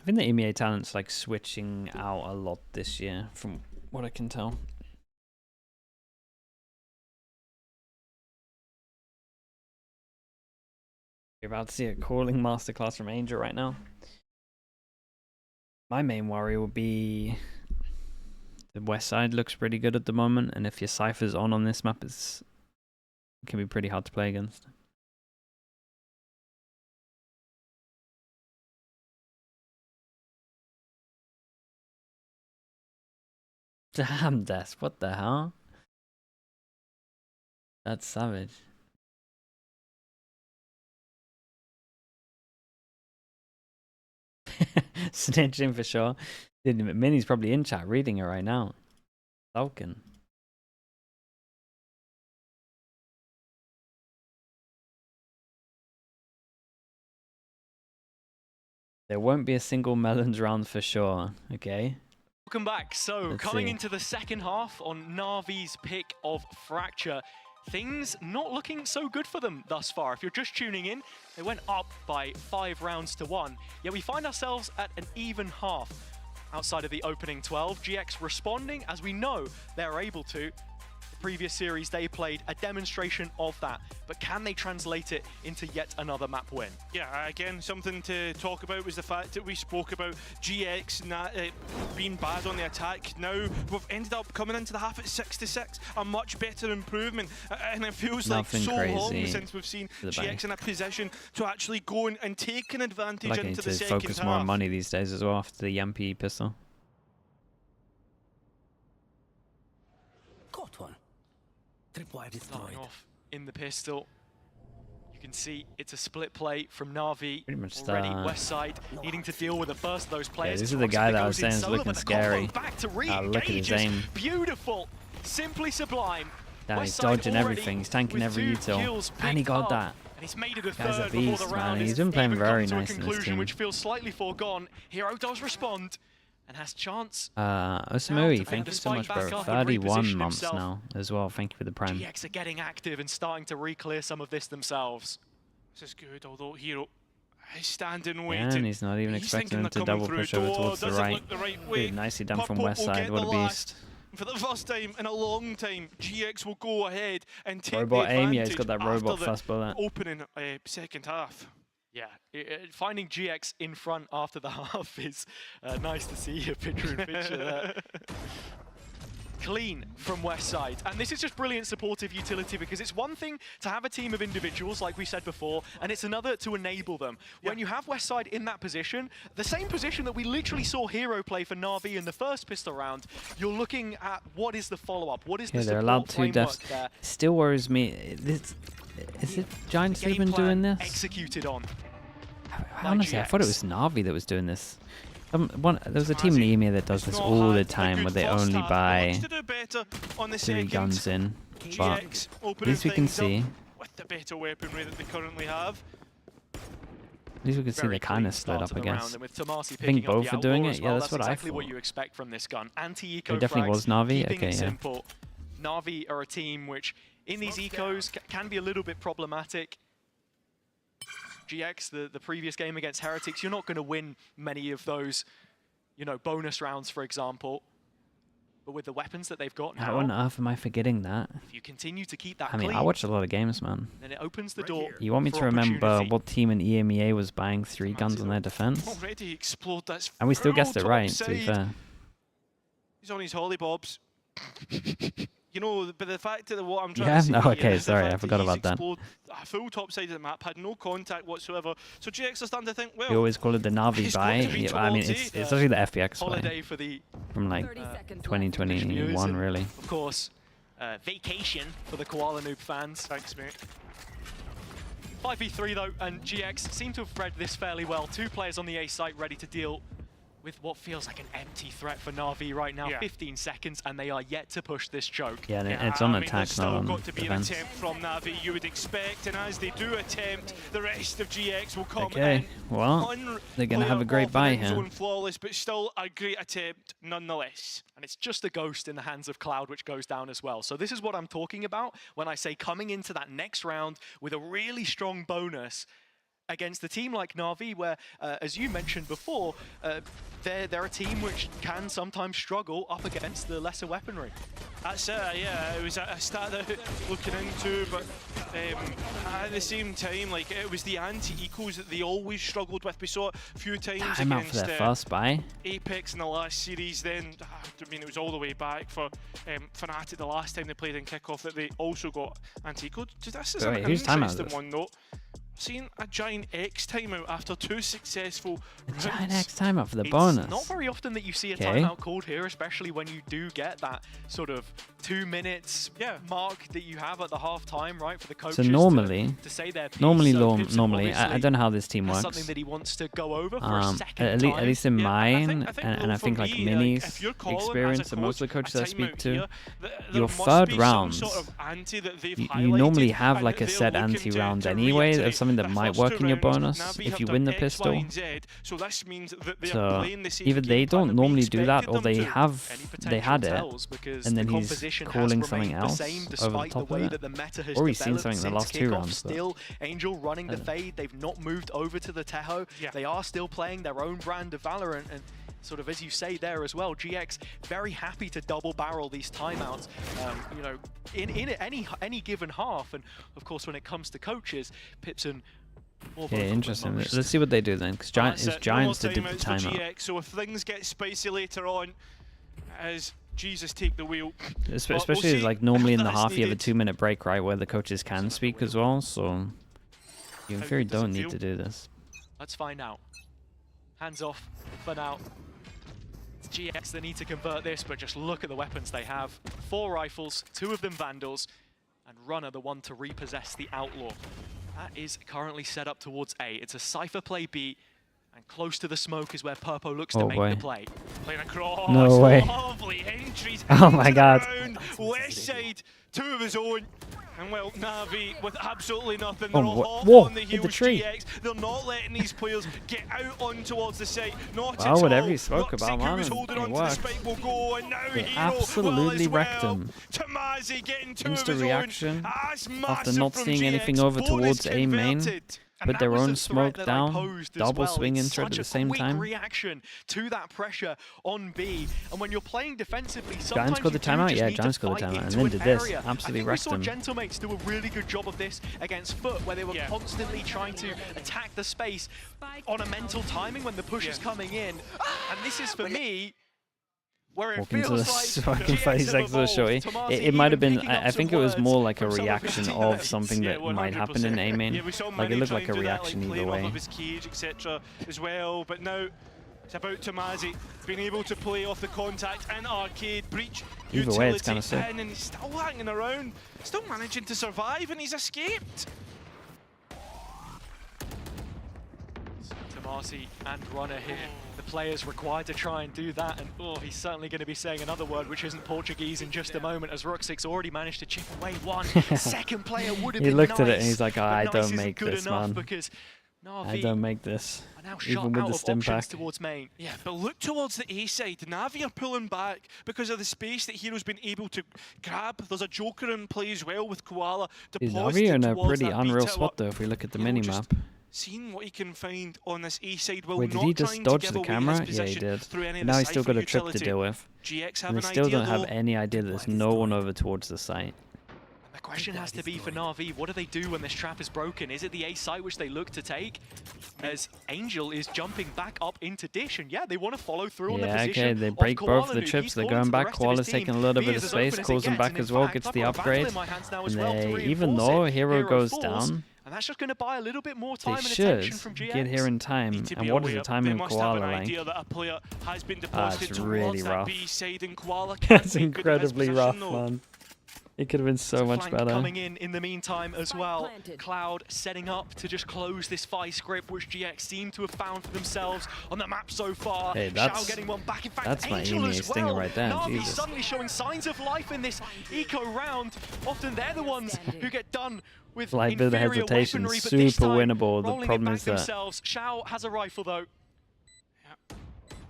I think the EMEA talent's like switching out a lot this year, from what I can tell. You're about to see a calling masterclass from Angel right now. My main worry would be the west side looks pretty good at the moment, and if your Cypher's on this map, it can be pretty hard to play against. Damn, Des, what the hell? That's savage. Snitching for sure. Dude, Minnie's probably in chat reading it right now. Falcon. There won't be a single melons round for sure, okay? Welcome back. So, Let's coming see. into the second half on Navi's pick of Fracture, things not looking so good for them thus far. If you're just tuning in, they went up by 5 rounds to 1. Yet we find ourselves at an even half. Outside of the opening 12, GX responding as we know they're able to. The previous series they played a demonstration of that, but can they translate it into yet another map win? Yeah, again, something to talk about was the fact that we spoke about GX being bad on the attack. Now we've ended up coming into the half at 6-6, a much better improvement, and it feels Nothing like so long crazy since we've seen for the GX bank. in a position to actually go and take an advantage I feel like I need into to the second focus half. more on money these days as well after the Yampi pistol. Caught one. Tripwire destroyed. Starting off in the pistol. You can see it's a split play from Navi. Pretty much Already the- West Side needing to deal with the first of those players. this It's is the Roxic guy that I goes was in saying is solo, looking but the combo scary. back to Look at his re-engages. aim. Beautiful. Simply sublime. Damn, West he's Side dodging already everything. He's tanking with every 2 util. kills And he picked got up. that. And he's made it a Guy's a third before beast, the man. round He's is been playing even very come to nice a in this conclusion, team. which feels slightly foregone. Hero does respond and has chance. Osamui, to thank put you so the much, spike bro. back up and 31 reposition months himself. now as well. Thank you for the prime. GX are getting active and starting to re-clear some of this themselves. This is good, although Hero is standing Yeah, waiting. and he's not even expecting him to double push over towards the right. Dude, nicely done from west side. What a beast. For the first time in a long time, GX will go ahead and take Robot the aim, advantage yeah, he's got that robot after fast bullet. the opening second half. Yeah, finding GX in front after the half is nice to see a picture in picture there. Clean from west side, and this is just brilliant supportive utility, because it's one thing to have a team of individuals like we said before, and it's another to enable them. When you have west side in that position, the same position that we literally saw Hero play for Na'Vi in the first pistol round, you're looking at what is the follow-up, what is the they're support allowed 2 framework deaths. there. Still worries me. Is it Giants Game even plan doing this? executed on. Honestly, I thought it was Na'Vi that was doing this. There's a team in the EMEA that does this all the time, where they only buy 3 guns in. But at least we can see. With the better weaponry that they currently have. At least we can see they kind of split up, I guess. I think both are doing it. Yeah, that's what I exactly thought. what you expect from this gun. Anti-eco It definitely was Na'Vi. Okay, yeah. Simple. Na'Vi are a team which, in these ecos, can be a little bit problematic. GX, the previous game against Heretics, you're not going to win many of those, you know, bonus rounds, for example. But with the weapons that they've got now, How on earth am I forgetting that? if you continue to keep that I mean, clean, I watch a lot of games, man. then it opens the door. You want me for to remember opportunity. what team in EMEA was buying 3 guns on their defense? Already explode. That's And we still guessed it full right, top to be side. fair. He's on his hollybobs. You know, but the fact that what I'm trying Yeah, to say no, here okay, is the sorry, fact I forgot he's about that. exploded a full top side of the map, had no contact whatsoever. So GX are starting to think, well, We always call it the Na'Vi it's got buy. to be Yeah, I mean, towards it's it. actually the FPX Holiday way for the, from like 30 seconds left. 2021, and really. of course, vacation for the Koala Noob fans. thanks, mate. 5v3 though, and GX seem to have read this fairly well. 2 players on the A site ready to deal with what feels like an empty threat for Na'Vi right now. Yeah. 15 seconds, and they are yet to push this choke. Yeah, and Yeah, it's on I mean, attack, there's still not on got to be defense. an attempt from Navi, you would expect, and as they do attempt, the rest of GX will come Okay, in. well, they're going to have a great buy here. Zone flawless, but still a great attempt nonetheless. And it's just a ghost in the hands of Cloud, which goes down as well. So this is what I'm talking about when I say coming into that next round with a really strong bonus against a team like Na'Vi, where, as you mentioned before, they're a team which can sometimes struggle up against the lesser weaponry. That's it, yeah, it was a stat that I was looking into, but at the same time, like, it was the anti-ecos that they always struggled with. We saw it a few times Timeout for against their first buy. Apex in the last series, then, I mean, it was all the way back for Fnatic the last time they played in kickoff that they also got anti-eco. This is Wait, an who's timeout interesting this? one, though. Seeing a Giant X timeout after 2 successful rounds. Giant X timeout for the It's bonus. not very often that you see a Okay. timeout called here, especially when you do get that sort of 2 minutes mark that you have at the half time, right, for the coaches So normally, to say their piece. normally, So Pipson I obviously don't know how this team has works. something that he wants to go over for a second At time. least in Yeah, mine, I think and I for think like me, Mini's if you're calling as a experience, and most of the coach coaches I a speak timeout to, here, there your must third be rounds, some sort of anti that they've you highlighted, normally have and like a they're set looking anti-round to anyway of reiterate. something that The might first work 2 in your rounds, bonus Navi if have you done win the X, pistol. Y, and Z, so this means that they are So playing the same either they game plan don't that we normally do that, expected or they them to. Any had potential it, tells, because and then the he's composition has calling something remained the else same over the despite top the of way it. that the meta has Or he's seen developed something in the last since 2 kickoff. rounds, but- Still, Angel running the fade. They've not moved over to the Teho. Yeah. They are still playing their own brand of Valorant, and sort of as you say there as well, GX very happy to double barrel these timeouts, you know, in any given half. And of course, when it comes to coaches, Pipson. more Okay, vocal than interesting. most. Let's see what they do then, because That's it's it. Giants No that more did the timeouts for timeout. GX, so if things get spicy later on, as Jesus take the wheel. Especially see like normally in the if that's half you have a needed. 2-minute break, right, where the coaches can speak as well. So you in How theory good does it don't need feel? to do this. Let's find out. Hands off for now. It's GX, they need to convert this, but just look at the weapons they have. 4 rifles, 2 of them Vandals, and Runner, the one to repossess the Outlaw. That is currently set up towards A. It's a Cypher play B. And close to the smoke is where Purpo looks to make the play. Playing across. No way. Lovely entries. Oh my God. West side, 2 of his own. And well, Navi with absolutely nothing. They're Oh, all hot whoa, on the hit the heels. tree. GX. They're not letting these players get out on towards the site. Not Well, at all. whatever you spoke about, Ruxic, who man, was holding it on to the worked. spike, will go. And now They Hero absolutely will as wrecked well. him. Tamazi getting 2 Insta of his reaction own. That's after massive not from seeing GX. anything over Bonus towards A main. converted. And Put that their was own the smoke threat that I down, posed as double well. swing It's into it at such the a same quick time. reaction to that pressure on B, and when you're playing defensively, Giants sometimes got the you do timeout? just Yeah, need to Giants got the fight timeout, and into then an did this. area. Absolutely I think wrecked we them. saw Gentlemates do a really good job of this against Foot, where they were constantly trying to attack the space on a mental timing when the push is coming in. And this is, for me, where it Walk into feels the like fucking GX face have next to the shorty. evolved. It Tomasi might have even been, picking up I think it some was more words like a from some of his reaction of teammates. something that might happen in A main. Yeah, we saw Like, Manny it looked try like a and do that, reaction either playing off way. of his cage, etc. as well. But now it's about Tamazi being able to play off the contact and arcade breach. Either way, it's kinda utility sick. in, and he's still hanging around, still managing to survive, and he's escaped. Tomasi and Runner here. The players required to try and do that, and oh, he's certainly going to be saying another word which isn't Portuguese in just a moment, as Ruxic's already managed to chip away one. Second player would have He been looked at it and nice, he's like, oh, but I nice don't isn't make good this, enough man. because I Navi don't make this. are now Even shut with out the of stim options pack. towards main. Yeah, but look towards the A side. Navi are pulling back because of the space that Hero's been able to grab. There's a Joker in play as well with Koala. Navi are in a towards pretty that B unreal tower. spot though if we look at the Hero mini-map. just seeing what he can find on this A side. Will Wait, did not he just trying dodge to give the away camera? his Yeah, he position did. through any of Now the he's still got Cypher a trip to utility. deal with. GX have And an they still idea don't have though. any idea that there's no one over towards the site. The question has to be for Na'Vi, what do they do when this trap is broken? Is it the A site which they look to take? As Angel is jumping back up into Dish, and yeah, they want to follow through on the Yeah, position. okay, they of break both Koala the Nuke. chips, He's they're calling going to the back, rest of Koala's his team. taking a little He bit is of as open space, as calls it him gets, back and as in well, fact, gets I've the got a battle upgrade. in my hands now as And well to they, even reinforce though it. Hero goes falls, down, and that's just going to buy a little bit more they time and should attention from GX. get here in time. Need to And be what is the aware. timing They of must have Koala an like? idea that a player has been It's deposited really towards that rough. B side, and Koala That's can't make good of his incredibly rough, position, though. man. It could have been so much Flank better. coming in the meantime as well. Cloud setting up to just close this vice grip, which GX seem to have found for themselves on the map so far. Hey, Shao that's- getting one back. In fact, that's my Angel EMEA as stinger well. right there, Na'Vi Jesus. suddenly showing signs of life in this eco round. Often they're the ones who get done with Slight bit of inferior hesitation, weaponry, but this super time, winnable. The rolling it problem back is that themselves. Shao has a rifle though.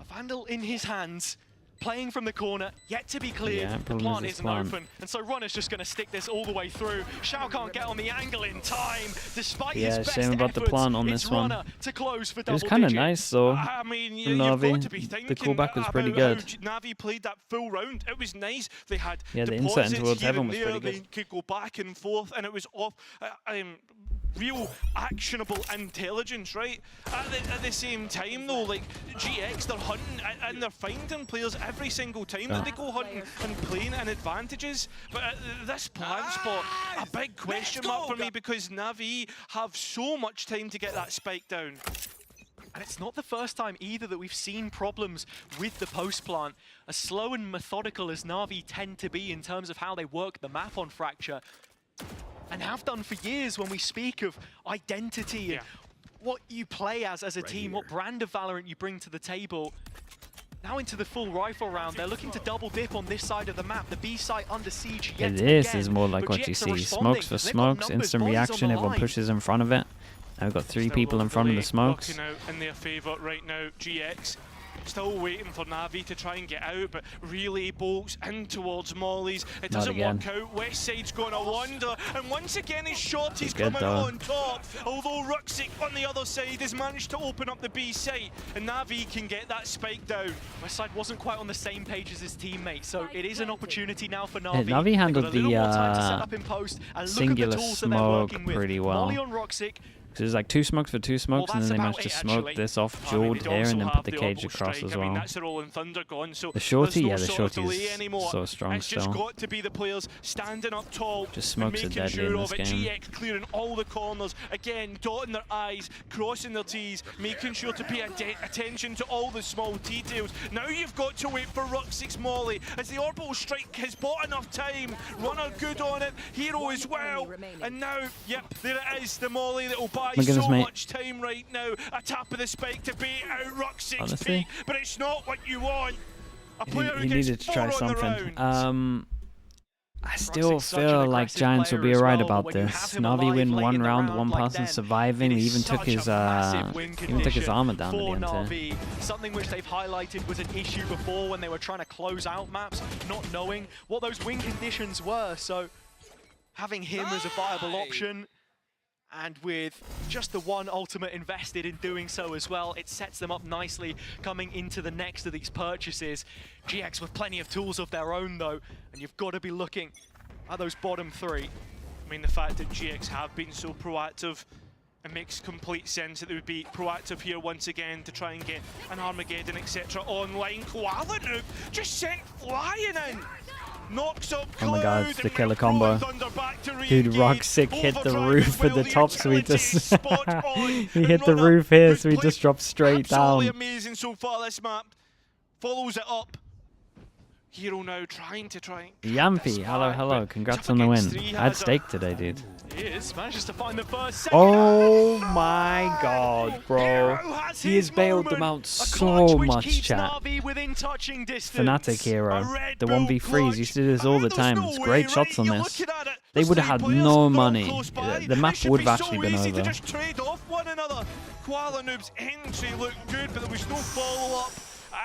A Vandal in his hands. Playing from the corner, yet to be cleared. Yeah, The problem is plant it's isn't plant. open, and so Runner's just going to stick this all the way through. Shao can't get on the angle in time, despite Yeah, his best shame about the efforts. plant on It's this one. Runner to close for it was double kind of digits. nice though. I mean, from you've Navi. got to be thinking The callback was pretty about good. how Navi played that full round. It was nice. They had Yeah, the deposits insight into World's here Heaven and was there. pretty They good. could go back and forth, and it was off. Real actionable intelligence, right? At the same time, though, like GX, they're hunting and they're finding players every single time that they go hunting and playing in advantages. But at this plant spot, a big question mark for me because Navi have so much time to get that spike down. And it's not the first time either that we've seen problems with the post plant. As slow and methodical as Na'Vi tend to be in terms of how they work the map on Fracture, and have done for years when we speak of identity and what you play as a team, what brand of Valorant you bring to the table. Now into the full rifle round, they're looking to double dip on this side of the map. The B site under siege yet This again, is more like but what you GX are see. responding. Smokes for They've got smokes, numbers, instant bodies on reaction, the everyone line. pushes in front of it. Now we've got three Still people in front of the smokes. Working out in their favour right now, GX. Still waiting for Navi to try and get out, but relay bolts in towards Molly's. It doesn't work out. West side's going to wander, and once again his shorty's Good coming though. on top. Although Ruxic on the other side has managed to open up the B site, and Navi can get that spike down. Westside wasn't quite on the same page as his teammate, so it is an opportunity now for Yeah, Na'Vi. Navi handled They've got a little more time to set the up in post, and singular look at the tools that they're smoke working with. pretty well. Molly on Roxic. So there's like two smokes for two smokes, and that's then they about managed to it, smoke actually. this off I mean, Jeweled they'd here also and then have put the cage orbital across strike. as I mean, well. that's the Rolling Thunder gone, so The shorty, there's no yeah, the sort of shorty delay is anymore. so strong It's just still. got to be the players standing up tall Just and smokes are making deadly in sure this of it. game. GX clearing all the corners, again, dotting their I's, crossing their T's, making sure to pay attention to all the small details. Now you've got to wait for Ruxic's Molly, as the orbital strike has bought enough time. Runner good on it, Hero as well, and now, yep, there it is, the Molly that will buy buy my goodness, so mate. much time right now. A tap of the spike to bait out Ruck's Honestly, peak, but it's not what you want. A player he who needed gets to try 4 on the something. round. I still Ruck's such an feel like aggressive Giants will player be as alright well, but about when you this. have him Navi alive win late one in the round, round one like person then, surviving. it They is even took such a his massive win even took his condition armor down for at the end too. NAVI. Something which they've highlighted was an issue before when they were trying to close out maps, not knowing what those win conditions were. So having him as a viable option, and with just the one ultimate invested in doing so as well, it sets them up nicely coming into the next of these purchases. GX with plenty of tools of their own though, and you've got to be looking at those bottom 3. I mean, the fact that GX have been so proactive, it makes complete sense that they would be proactive here once again to try and get an Armageddon, etc. online. Koala Noob just sent flying in. Knocks up Oh my god, it's the killer combo. Dude, Roxic hit the roof at the top, so he just he hit the roof here, so he just dropped straight Absolutely down. amazing so far this map. Follows it up. Hero now trying to Yampy, hello, congrats on the win. I had steak today, dude. He is, manages to find the first. Oh my god, bro. He has bailed them out so much, chat. Fnatic Hero, the 1v3s, used to do this all the time. It's great shots on this. They would have had no money. The map would have actually been over. Just trade off one another. Koala Noob's entry looked good, but there was no follow-up.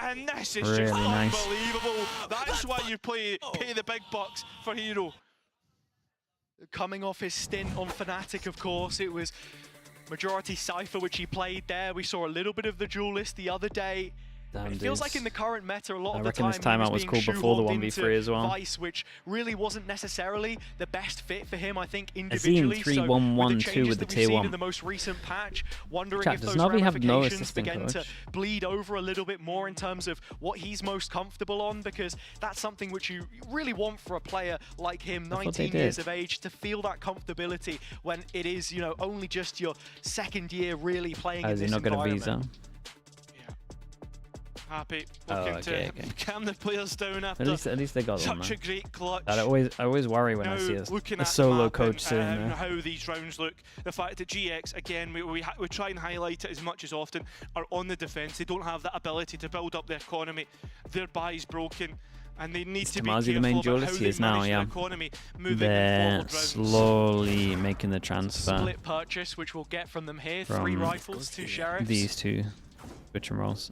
And this is Really just nice. unbelievable. That's why you pay the big bucks for Hero. Coming off his stint on Fnatic, of course, it was majority Cypher which he played there. We saw a little bit of the Duelist the other day. Damn, It feels like in the current meta, a lot I of the reckon time this timeout was being cool before the shoehorned 1v3 as well. into Vice, which really wasn't necessarily the best fit for him, I think, I see him individually. 3-1-1-2 with the tier 1. In the most recent patch, wondering Chat, if does those Navi have no ramifications assistant begin to coach? bleed over a little bit more in terms of what he's most comfortable on, because that's something which you really want for a player like him, 19 years of age, to feel that comfortability when it is, you know, only just your second year really playing in Is he this not going to environment. visa? Happy Oh, looking okay. to calm the players down after At least they got one, such man. a great clutch. I always worry when I see looking a at solo the map coach and, sitting there. how these rounds look, the fact that GX, again, we try and highlight it as much as often, are on the defence. They don't have that ability to build up the economy. Their buy's broken, and they need to be Tamazi careful the main about duelist? how He they is now, manage yeah. the economy moving They're forward rounds. slowly making the transfer. Split purchase, which we'll get from them here. 3 From rifles, 2 sheriffs. These two switch and rolls.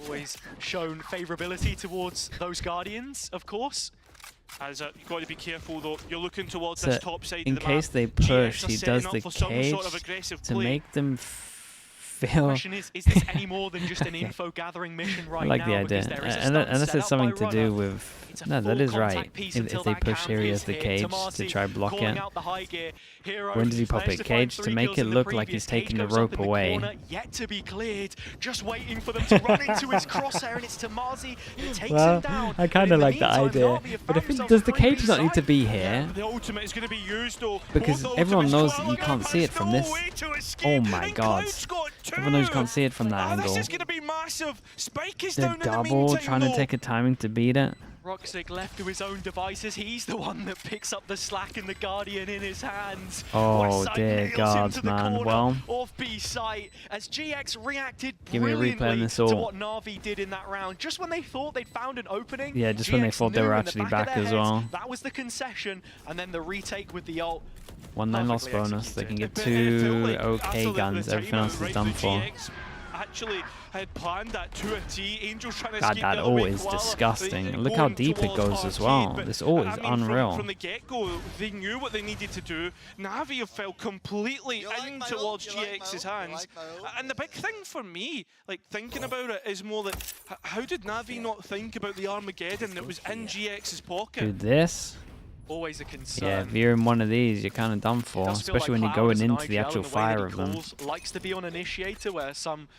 Always shown favourability towards those Guardians, of course. As you've got to be careful though. You're looking towards So this top side in of the case map. they GX push, are he setting does up the for some cage sort of aggressive to play. make them The feel. question is this any more than just an info gathering mission right I like now? the idea, Because there is a unless stun it's set up something by to Runner. do with. It's a No, that full is contact right. piece If until they that push cam here, he is has the hit. cage to Tamasi try block calling it. out the high gear. Hero When does he pop managed it? to find Cage to 3 make kills it in the look like previous. he's taking Cage the goes up rope in the away. corner, yet to be cleared, just waiting for them to run into his crosshair, and it's Tamasi that takes him down. I kind of like the idea, but does the cage not need to be here? The ultimate is going to be used though. Because Both everyone ultimates knows you Koala can't Noob see has it from no this. way to escape, Oh my and god. Cloud's got 2. Everyone knows you can't see it from that angle. This is going to be massive. Spike is They're down in the double meantime, trying to though. take a timing to beat it. Roxic left to his own devices. He's the one that picks up the slack and the Guardian in his hands. Oh, Westside dear nails him gods, to the man. corner Well, off B site as GX reacted Give me a replay on brilliantly this to all. what Navi did in that round. Just when they thought they'd found an opening, Yeah, just when they GX thought they knew were in the actually back back of their as heads well. That was the concession, and then the retake with the ult. 1-9 loss Perfectly bonus. They can get But it felt 2 like okay after guns. the Everything else timeout, is right, done the for. GX actually had planned that to a T. Angel's trying to God, escape that the other ult way. is Koala, disgusting. they- Look how going deep it towards goes as arcade, well. but, This ult is I mean, unreal. From the get-go, they knew what they needed to do. Navi have fell completely in towards GX's hands. And the big thing for me, like thinking about it, is more that how did Navi not think about the Armageddon that was in GX's pocket? Dude, this. Always a concern. Yeah, if you're in one of these, you're kind of done for. Does feel Especially like when you're Cloud going as an into the IGL actual in the way that fire he of them. likes to be on initiator, where some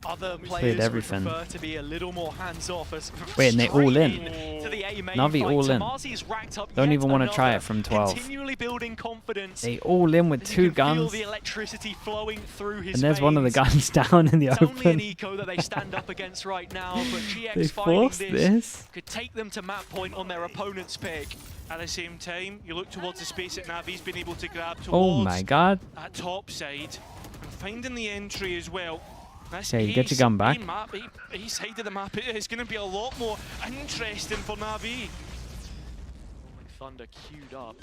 Other Cleared players would everything. prefer to be a little more hands-off. Wait, and they all in. To the A main Navi fight. all in. Tamazi's racked up Don't yet even want to try another, it from 12. Continually building confidence. They all in with You 2 can feel guns. the electricity flowing through his And there's one of the veins. guns down in the It's only an open. eco that they stand up against right now, but GX They finding forced this. could take them to map point on their opponent's pick. At the same time, you look towards the space that Navi's been able to grab towards Oh my god. that top side and finding the entry as well. This Okay, get your gun back. East side of the map is going to be a lot more interesting for Navi. Rolling Thunder queued up.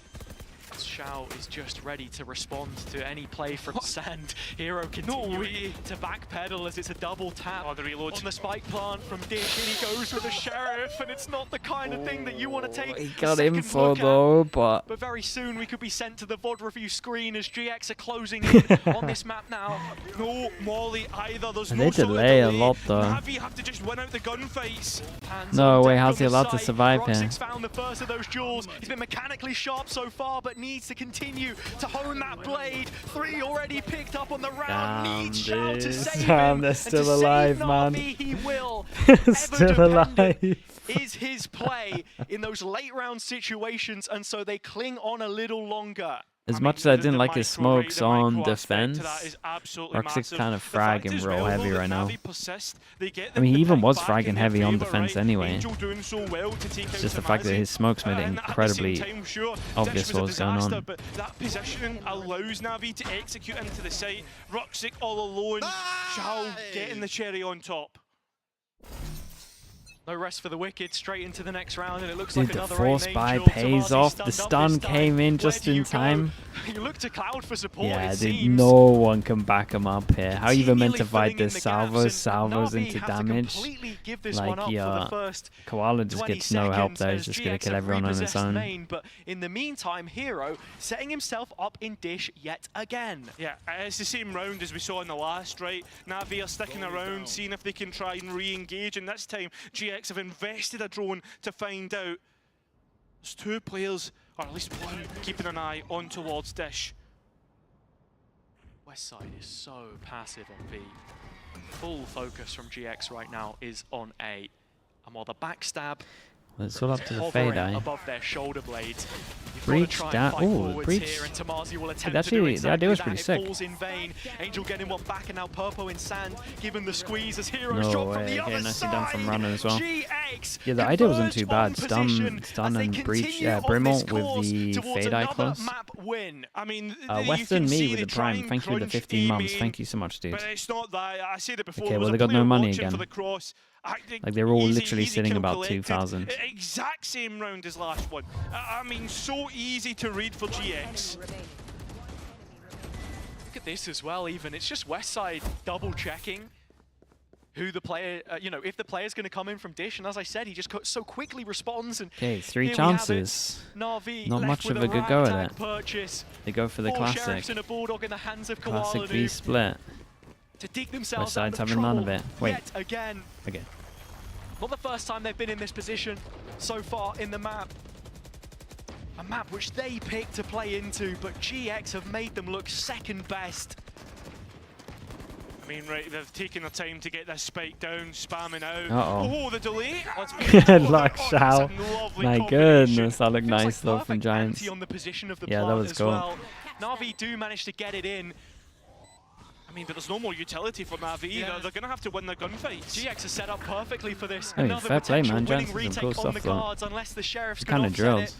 Xiao is just ready to respond to any play from Sand. Hero continuing to backpedal as it's a double tap Oh, the reload. on the spike plant from Dish, and he goes with the Sheriff, and it's not the kind of thing that you want to take He a got second info look at. though, but But very soon we could be sent to the VOD review screen as GX are closing in on this map now. No Molly either. There's And no they sort of delay a delay. lot, though. Navi have to just win out the gunfights. Hands No on way, deck how's on he the allowed to site. survive here? Roxy's found the first of those jewels. He's been mechanically sharp so far, but needs to continue to hone that blade. 3 already picked up on the round. Damn, Needs Xiao to dude. save Damn, him. they're And still to save alive, man. Navi, he will. still Ever alive. dependent is his play in those late round situations, and so they cling on a little longer. As much as I didn't like his smokes on defense, Roxy's Roxy's kind of fragging real heavy right now. I mean, he he even was fragging heavy on defense anyway. It's just the fact that his smokes made it incredibly obvious what was going on. But that positioning allows Navi to execute into the site. Roxy all alone, Xiao getting the cherry on top. No rest for the wicked, straight into the next round, and it looks Dude, like the another force aim buy angel. pays Tamazi's off. stunned The up stun this time. came in Where just do you in go? time. You look to Cloud for support, Yeah, it dude, seems. no one can back him up here. How are you even meant to Continually fight filling in this? the Salvos, gaps, and salvos Navi into have to damage. completely give this Like, one up for yeah, the first Koala just 20 gets no help seconds there. as He's just going GX to kill have everyone on his repossessed own. main, but in the meantime, Hero setting himself up in Dish yet again. Yeah, it's the same round as we saw in the last, right? Navi are sticking around, seeing if they can try and re-engage, and this time GX have invested a drone to find out. There's 2 players, or at least 1, keeping an eye on towards Dish. West side is so passive on B. Full focus from GX right now is on A. And while the backstab Well, it's all up to the hovering fade eye. above their shoulder blades, you've Breach got to try down. and fight Ooh, forwards breach. here, and Tamazi will attempt Actually, to do the exactly idea was that. pretty It sick. falls in vain. Angel getting one back, and now Purpo in Sand, given the squeeze as Heroes No drop from way. the Okay, other nicely side. done from Runner as well. GX Yeah, the idea wasn't converge too bad. on position Stun as they and breach. continue Yeah, on Brimble this with course the towards fade eye another close. map win. I mean, Western you can me see with they the try prime. and Thank you for the crunch 15 months. aiming, Thank you so much, dude. but it's not that. I said it before. Okay, there well, was they a got no player money watching again. for the cross. Like, they're all Easy- literally easy sitting kill about collected. 2,000. Exact same round as last one. I mean, so easy to read for GX. Look at this as well, even. It's just Westside double checking who the player, if the player's going to come in from Dish. And as I said, he just so quickly responds. And Okay, 3 here we have it. chances. Navi Not left much with of a good go at ragtag it. Purchase. They go for the 4 classic. Sheriffs and a Bulldog in the hands of Classic V Koala split. to dig themselves Westside's out of having none of trouble it. Wait. yet again. Okay. Not the first time they've been in this position so far in the map. A map which they picked to play into, but GX have made them look second best. I mean, right, they've taken the time to get this spike down, spamming out. Uh-oh. Oh, the delay. Good luck, Oh, Xiao. that's a lovely My combination. goodness, that looked Feels nice like though from perfect Giants. ante on the position of the Yeah, that plant was as cool. well. Navi do manage to get it in. I mean, but there's no more utility for Navi either. Yeah. They're going to have to win their gunfights. GX is set up perfectly for this. Hey, Another fair play, potential man. winning Giants did some retake cool on the stuff, though. guards, unless the Sheriffs Kind of can offset drills. it.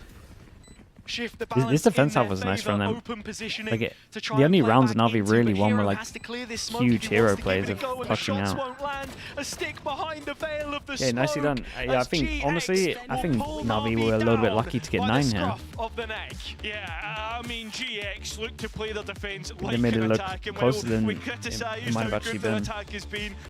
Shift the This balance defense in their half was nice favor, from them. open positioning Like, to try the and only play rounds back Navi into, really but won were Hero like has to clear this smoke huge if he hero wants to plays give it of a go, and the clutching shots out. won't land. A stick behind the veil of the Yeah, nicely smoke done. Yeah, I as think, GX honestly, I will think pull Navi were a little bit down lucky to get by the 9 here. scruff of the neck. Yeah, I mean, GX look to play their defense They like made an it look attack, and closer while than we it criticise might have how actually good their been. attack has been,